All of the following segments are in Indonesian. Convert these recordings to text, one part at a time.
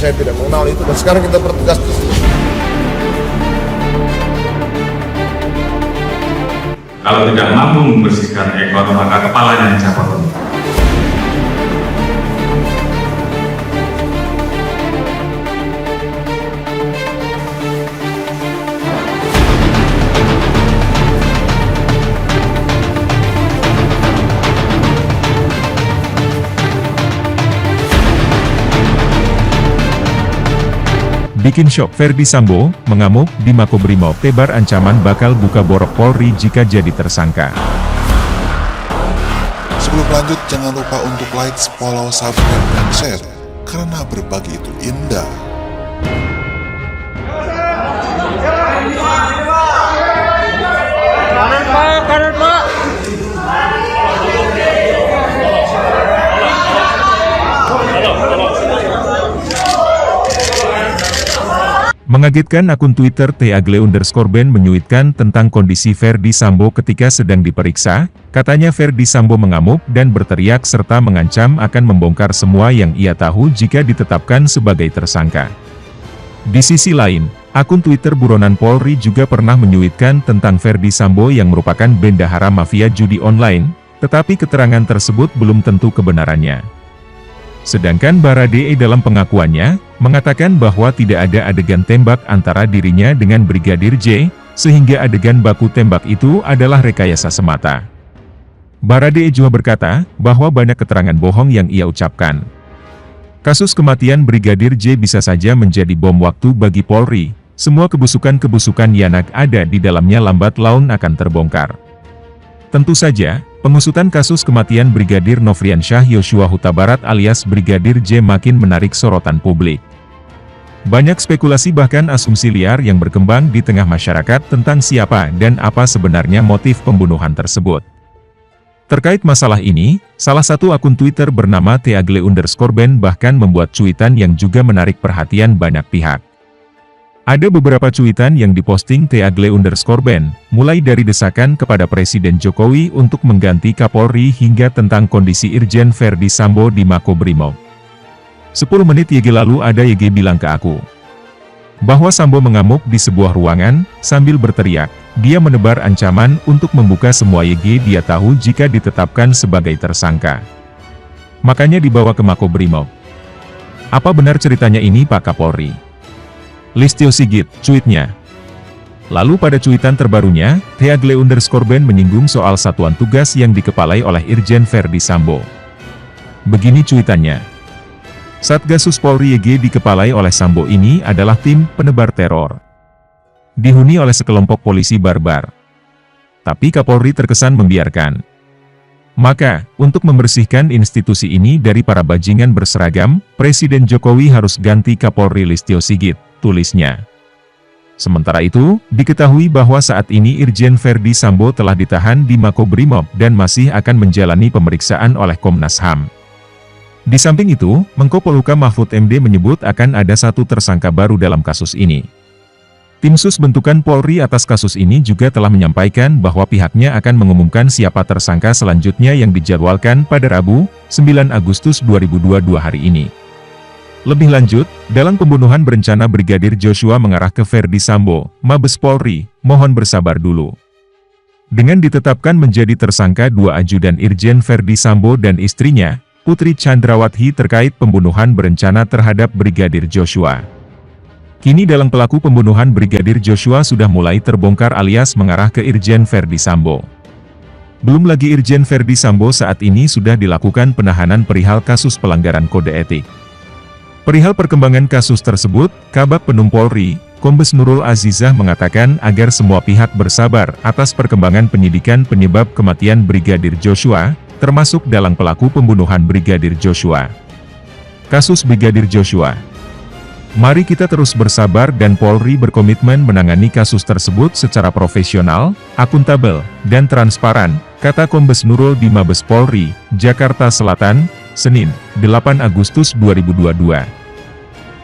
saya tidak mengenal itu, dan sekarang kita bertugas di sini. Kalau tidak mampu membersihkan ekor, maka kepalanya dicopot. Bikin shock, Ferdy Sambo mengamuk di Makobrimob, tebar ancaman bakal buka borok Polri jika jadi tersangka. Sebelum lanjut, jangan lupa untuk like, follow, subscribe, dan share, karena berbagi itu indah. Kanan Pak, kanan Pak. Mengagetkan, akun Twitter @agle_ben menyuitkan tentang kondisi Ferdy Sambo ketika sedang diperiksa. Katanya Ferdy Sambo mengamuk dan berteriak serta mengancam akan membongkar semua yang ia tahu jika ditetapkan sebagai tersangka. Di sisi lain, akun Twitter buronan Polri juga pernah menyuitkan tentang Ferdy Sambo yang merupakan bendahara mafia judi online, tetapi keterangan tersebut belum tentu kebenarannya. Sedangkan Baradae dalam pengakuannya, mengatakan bahwa tidak ada adegan tembak antara dirinya dengan Brigadir J, sehingga adegan baku tembak itu adalah rekayasa semata. Baradae juga berkata, bahwa banyak keterangan bohong yang ia ucapkan. Kasus kematian Brigadir J bisa saja menjadi bom waktu bagi Polri, semua kebusukan-kebusukan Yanak ada di dalamnya lambat laun akan terbongkar. Tentu saja, pengusutan kasus kematian Brigadir Nofriansyah Yosua Huta Barat alias Brigadir J makin menarik sorotan publik. Banyak spekulasi bahkan asumsi liar yang berkembang di tengah masyarakat tentang siapa dan apa sebenarnya motif pembunuhan tersebut. Terkait masalah ini, salah satu akun Twitter bernama @agle_ben bahkan membuat cuitan yang juga menarik perhatian banyak pihak. Ada beberapa cuitan yang diposting @agle_ben, mulai dari desakan kepada Presiden Jokowi untuk mengganti Kapolri hingga tentang kondisi Irjen Ferdy Sambo di Makobrimob. 10 menit YG lalu ada YG bilang ke aku bahwa Sambo mengamuk di sebuah ruangan, sambil berteriak, dia menebar ancaman untuk membuka semua YG dia tahu jika ditetapkan sebagai tersangka. Makanya dibawa ke Makobrimob. Apa benar ceritanya ini Pak Kapolri? Listio Sigit, cuitnya. Lalu pada cuitan terbarunya, @agle_ben menyinggung soal satuan tugas yang dikepalai oleh Irjen Ferdy Sambo. Begini cuitannya. Satgasus Polri YG dikepalai oleh Sambo ini adalah tim penebar teror. Dihuni oleh sekelompok polisi barbar. Tapi Kapolri terkesan membiarkan. Maka, untuk membersihkan institusi ini dari para bajingan berseragam, Presiden Jokowi harus ganti Kapolri Listio Sigit, tulisnya. Sementara itu, diketahui bahwa saat ini Irjen Ferdy Sambo telah ditahan di Makobrimob dan masih akan menjalani pemeriksaan oleh Komnas HAM. Di samping itu, Menko Polhukam Mahfud MD menyebut akan ada satu tersangka baru dalam kasus ini. Tim Sus bentukan Polri atas kasus ini juga telah menyampaikan bahwa pihaknya akan mengumumkan siapa tersangka selanjutnya yang dijadwalkan pada Rabu, 9 Agustus 2022 hari ini. Lebih lanjut, dalam pembunuhan berencana Brigadir Joshua mengarah ke Ferdy Sambo, Mabes Polri, mohon bersabar dulu. Dengan ditetapkan menjadi tersangka 2 ajudan Irjen Ferdy Sambo dan istrinya, Putri Chandrawati terkait pembunuhan berencana terhadap Brigadir Joshua. Kini dalam pelaku pembunuhan Brigadir Joshua sudah mulai terbongkar alias mengarah ke Irjen Ferdy Sambo. Belum lagi Irjen Ferdy Sambo saat ini sudah dilakukan penahanan perihal kasus pelanggaran kode etik. Perihal perkembangan kasus tersebut, Kabag Penum Polri, Kombes Nurul Azizah mengatakan agar semua pihak bersabar atas perkembangan penyidikan penyebab kematian Brigadir Joshua, termasuk dalam pelaku pembunuhan Brigadir Joshua. Kasus Brigadir Joshua. Mari kita terus bersabar dan Polri berkomitmen menangani kasus tersebut secara profesional, akuntabel, dan transparan, kata Kombes Nurul di Mabes Polri, Jakarta Selatan, Senin, 8 Agustus 2022.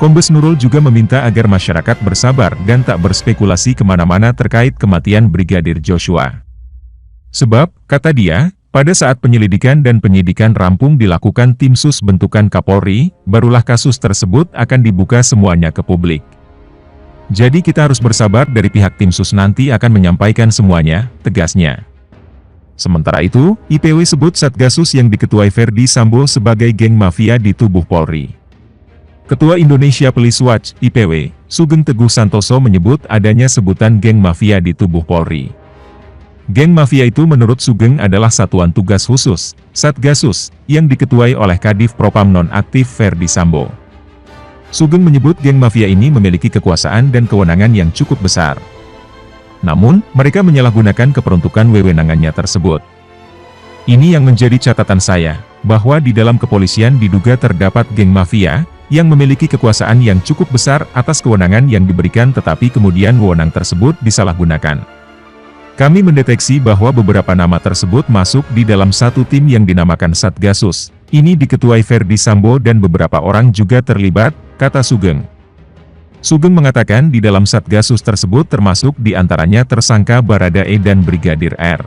Kombes Nurul juga meminta agar masyarakat bersabar dan tak berspekulasi kemana-mana terkait kematian Brigadir Joshua. Sebab, kata dia, Pada saat penyelidikan dan penyidikan rampung dilakukan tim sus bentukan Kapolri, barulah kasus tersebut akan dibuka semuanya ke publik. Jadi kita harus bersabar, dari pihak tim sus nanti akan menyampaikan semuanya, tegasnya. Sementara itu, IPW sebut Satgasus yang diketuai Ferdi Sambo sebagai geng mafia di tubuh Polri. Ketua Indonesia Police Watch, IPW, Sugeng Teguh Santoso menyebut adanya sebutan geng mafia di tubuh Polri. Geng mafia itu menurut Sugeng adalah satuan tugas khusus, Satgasus, yang diketuai oleh Kadif Propam nonaktif Ferdi Sambo. Sugeng menyebut geng mafia ini memiliki kekuasaan dan kewenangan yang cukup besar. Namun, mereka menyalahgunakan keperuntukan wewenangannya tersebut. Ini yang menjadi catatan saya, bahwa di dalam kepolisian diduga terdapat geng mafia, yang memiliki kekuasaan yang cukup besar atas kewenangan yang diberikan, tetapi kemudian wewenang tersebut disalahgunakan. Kami mendeteksi bahwa beberapa nama tersebut masuk di dalam satu tim yang dinamakan Satgasus. Ini diketuai Ferdi Sambo dan beberapa orang juga terlibat, kata Sugeng. Sugeng mengatakan di dalam Satgasus tersebut termasuk di antaranya tersangka Baradae dan Brigadir R.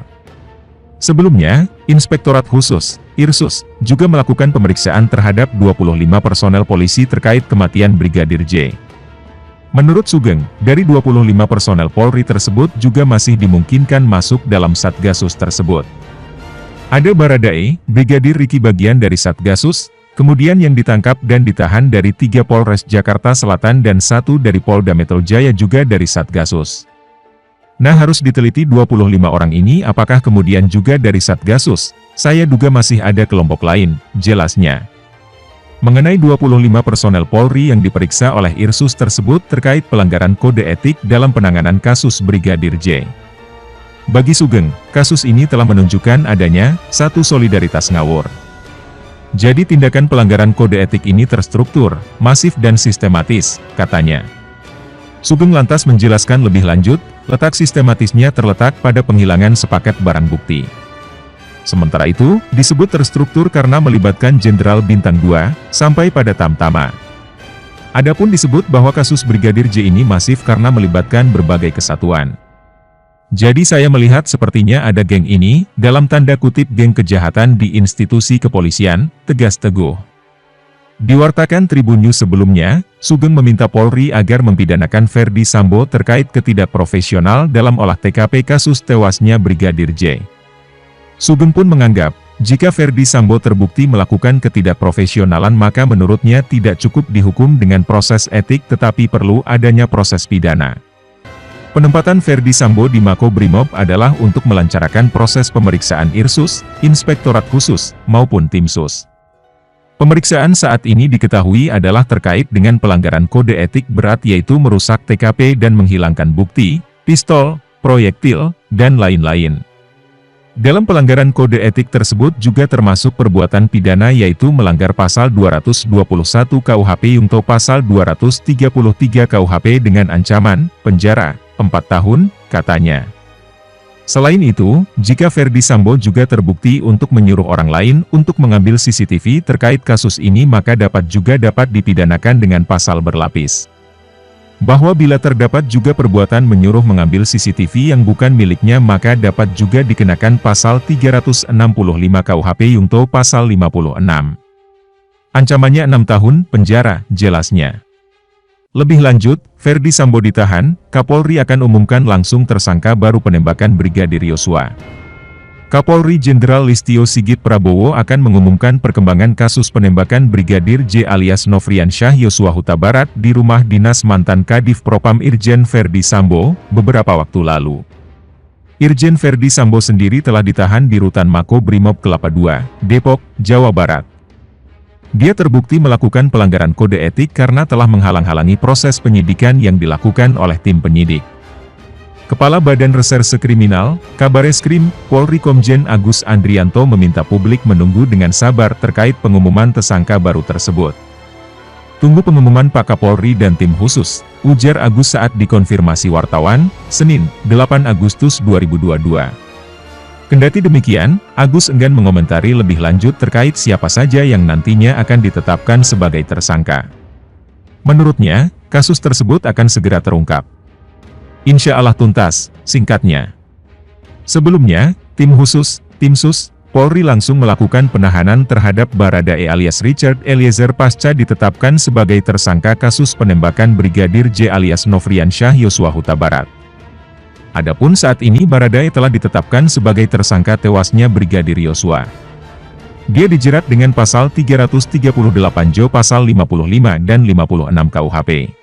Sebelumnya, Inspektorat Khusus, Irsus, juga melakukan pemeriksaan terhadap 25 personel polisi terkait kematian Brigadir J. Menurut Sugeng, dari 25 personel Polri tersebut juga masih dimungkinkan masuk dalam Satgasus tersebut. Ada Baradae, Brigadir Riki bagian dari Satgasus, kemudian yang ditangkap dan ditahan dari 3 Polres Jakarta Selatan dan 1 dari Polda Metro Jaya juga dari Satgasus. Nah, harus diteliti 25 orang ini apakah kemudian juga dari Satgasus. Saya duga masih ada kelompok lain, jelasnya. Mengenai 25 personel Polri yang diperiksa oleh Irsus tersebut terkait pelanggaran kode etik dalam penanganan kasus Brigadir J. Bagi Sugeng, kasus ini telah menunjukkan adanya satu solidaritas ngawur. Jadi tindakan pelanggaran kode etik ini terstruktur, masif dan sistematis, katanya. Sugeng lantas menjelaskan lebih lanjut, letak sistematisnya terletak pada penghilangan sepaket barang bukti. Sementara itu, disebut terstruktur karena melibatkan Jenderal Bintang 2, sampai pada Tamtama. Adapun disebut bahwa kasus Brigadir J ini masif karena melibatkan berbagai kesatuan. Jadi saya melihat sepertinya ada geng ini, dalam tanda kutip geng kejahatan di institusi kepolisian, tegas Teguh. Diwartakan Tribun News sebelumnya, Sugeng meminta Polri agar mempidanakan Ferdi Sambo terkait ketidakprofesional dalam olah TKP kasus tewasnya Brigadir J. Sugeng pun menganggap, jika Ferdi Sambo terbukti melakukan ketidakprofesionalan maka menurutnya tidak cukup dihukum dengan proses etik tetapi perlu adanya proses pidana. Penempatan Ferdi Sambo di Makobrimob adalah untuk melancarkan proses pemeriksaan Irsus, Inspektorat Khusus, maupun Tim Sus. Pemeriksaan saat ini diketahui adalah terkait dengan pelanggaran kode etik berat yaitu merusak TKP dan menghilangkan bukti, pistol, proyektil, dan lain-lain. Dalam pelanggaran kode etik tersebut juga termasuk perbuatan pidana yaitu melanggar pasal 221 KUHP Yungto pasal 233 KUHP dengan ancaman penjara 4 tahun, katanya. Selain itu, jika Ferdi Sambo juga terbukti untuk menyuruh orang lain untuk mengambil CCTV terkait kasus ini maka dapat dipidanakan dengan pasal berlapis. Bahwa bila terdapat juga perbuatan menyuruh mengambil CCTV yang bukan miliknya maka dapat juga dikenakan pasal 365 KUHP Yungto pasal 56. Ancamannya 6 tahun penjara, jelasnya. Lebih lanjut, Ferdi Sambo ditahan, Kapolri akan umumkan langsung tersangka baru penembakan Brigadir Yosua. Kapolri Jenderal Listio Sigit Prabowo akan mengumumkan perkembangan kasus penembakan Brigadir J alias Nofriansyah Yosua Huta Barat di rumah dinas mantan Kadif Propam Irjen Ferdi Sambo, beberapa waktu lalu. Irjen Ferdi Sambo sendiri telah ditahan di Rutan Makobrimob Kelapa II, Depok, Jawa Barat. Dia terbukti melakukan pelanggaran kode etik karena telah menghalang-halangi proses penyidikan yang dilakukan oleh tim penyidik. Kepala Badan Reserse Kriminal, Kabareskrim, Polri Komjen Agus Andrianto meminta publik menunggu dengan sabar terkait pengumuman tersangka baru tersebut. Tunggu pengumuman Pak Kapolri dan tim khusus, ujar Agus saat dikonfirmasi wartawan, Senin, 8 Agustus 2022. Kendati demikian, Agus enggan mengomentari lebih lanjut terkait siapa saja yang nantinya akan ditetapkan sebagai tersangka. Menurutnya, kasus tersebut akan segera terungkap. Insya Allah tuntas, singkatnya. Sebelumnya, tim khusus, Tim Sus, Polri langsung melakukan penahanan terhadap Baradae alias Richard Eliezer pasca ditetapkan sebagai tersangka kasus penembakan Brigadir J alias Nofriansyah Yosua Huta Barat. Adapun saat ini Baradae telah ditetapkan sebagai tersangka tewasnya Brigadir Yosua. Dia dijerat dengan pasal 338 Jo pasal 55 dan 56 KUHP.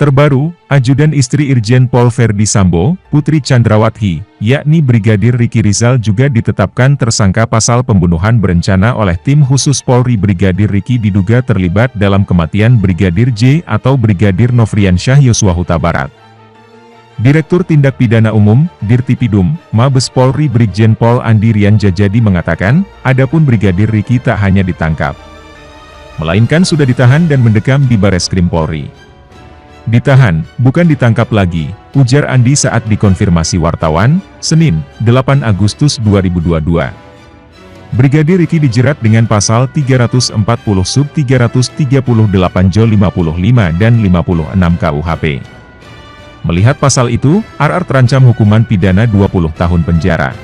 Terbaru, ajudan istri Irjen Pol Verdi Sambo, Putri Chandrawati, yakni Brigadir Riki Rizal juga ditetapkan tersangka pasal pembunuhan berencana oleh tim khusus Polri. Brigadir Riki diduga terlibat dalam kematian Brigadir J atau Brigadir Nofriansyah Yosua Huta Barat. Direktur Tindak Pidana Umum, Dirtipidum, Mabes Polri Brigjen Pol Andi Rian Jajadi mengatakan, adapun Brigadir Riki tak hanya ditangkap, melainkan sudah ditahan dan mendekam di Bareskrim Polri. Ditahan, bukan ditangkap lagi, ujar Andi saat dikonfirmasi wartawan, Senin, 8 Agustus 2022. Brigadir Riki dijerat dengan pasal 340 sub 338 Jo 55 dan 56 KUHP. Melihat pasal itu, RR terancam hukuman pidana 20 tahun penjara.